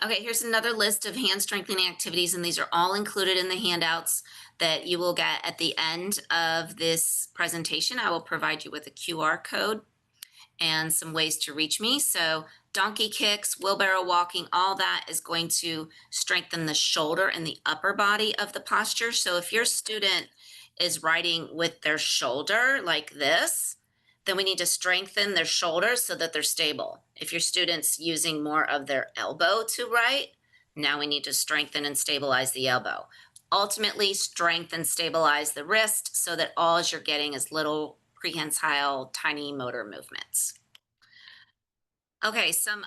Okay, here's another list of hand strengthening activities, and these are all included in the handouts that you will get at the end of this presentation. I will provide you with a QR code and some ways to reach me. So, donkey kicks, wheelbarrow walking, all that is going to strengthen the shoulder and the upper body of the posture. So, if your student is writing with their shoulder like this, then we need to strengthen their shoulders so that they're stable. If your student's using more of their elbow to write, now we need to strengthen and stabilize the elbow. Ultimately, strengthen, stabilize the wrist so that all you're getting is little prehensile, tiny motor movements. Okay, some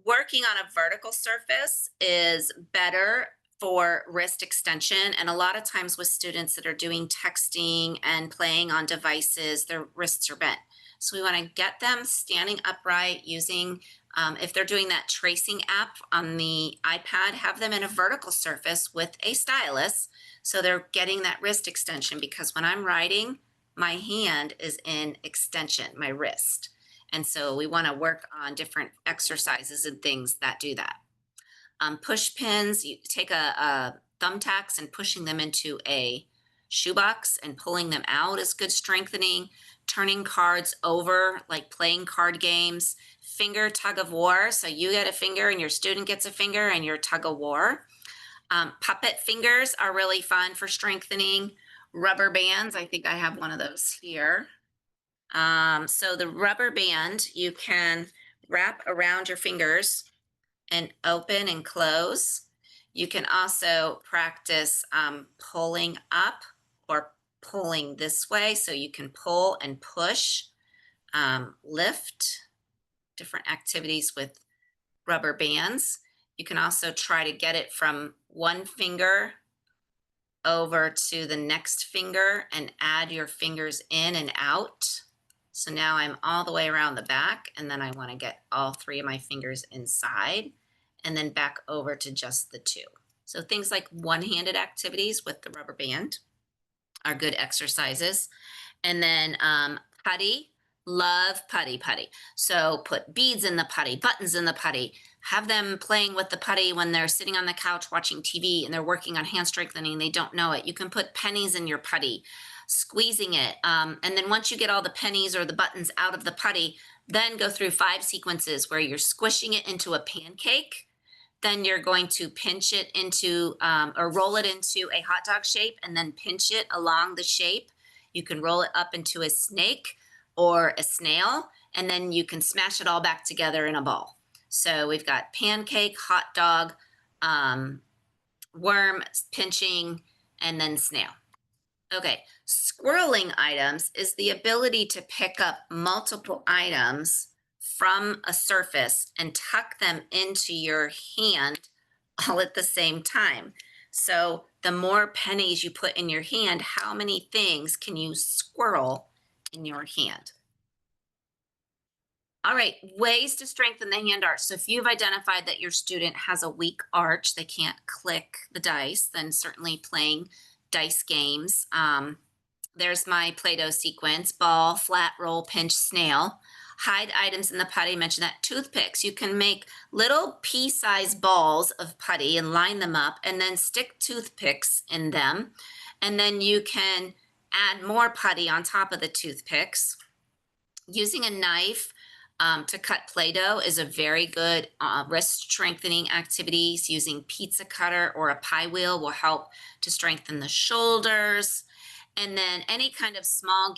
working on a vertical surface is better for wrist extension. And a lot of times with students that are doing texting and playing on devices, their wrists are bent. So we want to get them standing upright using, if they're doing that tracing app on the iPad, have them in a vertical surface with a stylus. So they're getting that wrist extension because when I'm writing, my hand is in extension, my wrist. And so we want to work on different exercises and things that do that. Push pins, you take a thumbtacks and pushing them into a shoebox and pulling them out is good strengthening. Turning cards over, like playing card games. Finger tug of war, so you get a finger and your student gets a finger and your tug of war. Puppet fingers are really fun for strengthening. Rubber bands, I think I have one of those here. So the rubber band you can wrap around your fingers and open and close. You can also practice pulling up or pulling this way. So you can pull and push, lift, different activities with rubber bands. You can also try to get it from one finger over to the next finger and add your fingers in and out. So now I'm all the way around the back, and then I want to get all three of my fingers inside and then back over to just the two. So things like one-handed activities with the rubber band are good exercises. And then putty, love putty. So put beads in the putty, buttons in the putty, have them playing with the putty when they're sitting on the couch watching TV and they're working on hand strengthening, they don't know it. You can put pennies in your putty, squeezing it. And then once you get all the pennies or the buttons out of the putty, then go through 5 sequences where you're squishing it into a pancake. Then you're going to pinch it into or roll it into a hot dog shape and then pinch it along the shape. You can roll it up into a snake or a snail, and then you can smash it all back together in a ball. So we've got pancake, hot dog, worm, pinching, and then snail. Okay, squirreling items is the ability to pick up multiple items from a surface and tuck them into your hand all at the same time. So the more pennies you put in your hand, how many things can you squirrel in your hand? All right, ways to strengthen the hand arch. So if you've identified that your student has a weak arch, they can't click the dice, then certainly playing dice games. There's my Play-Doh sequence: ball, flat, roll, pinch, snail. Hide items in the putty, mention that. Toothpicks, you can make little pea-sized balls of putty and line them up and then stick toothpicks in them. And then you can add more putty on top of the toothpicks. Using a knife to cut Play-Doh is a very good wrist strengthening activities. Using pizza cutter or a pie wheel will help to strengthen the shoulders. And then any kind of small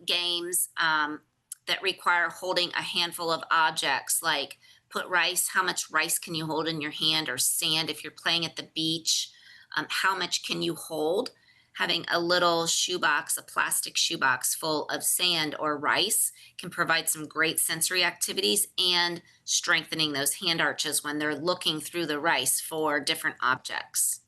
games that require holding a handful of objects, like put rice, how much rice can you hold in your hand, or sand if you're playing at the beach, how much can you hold? Having a little shoebox, a plastic shoebox full of sand or rice can provide some great sensory activities and strengthening those hand arches when they're looking through the rice for different objects.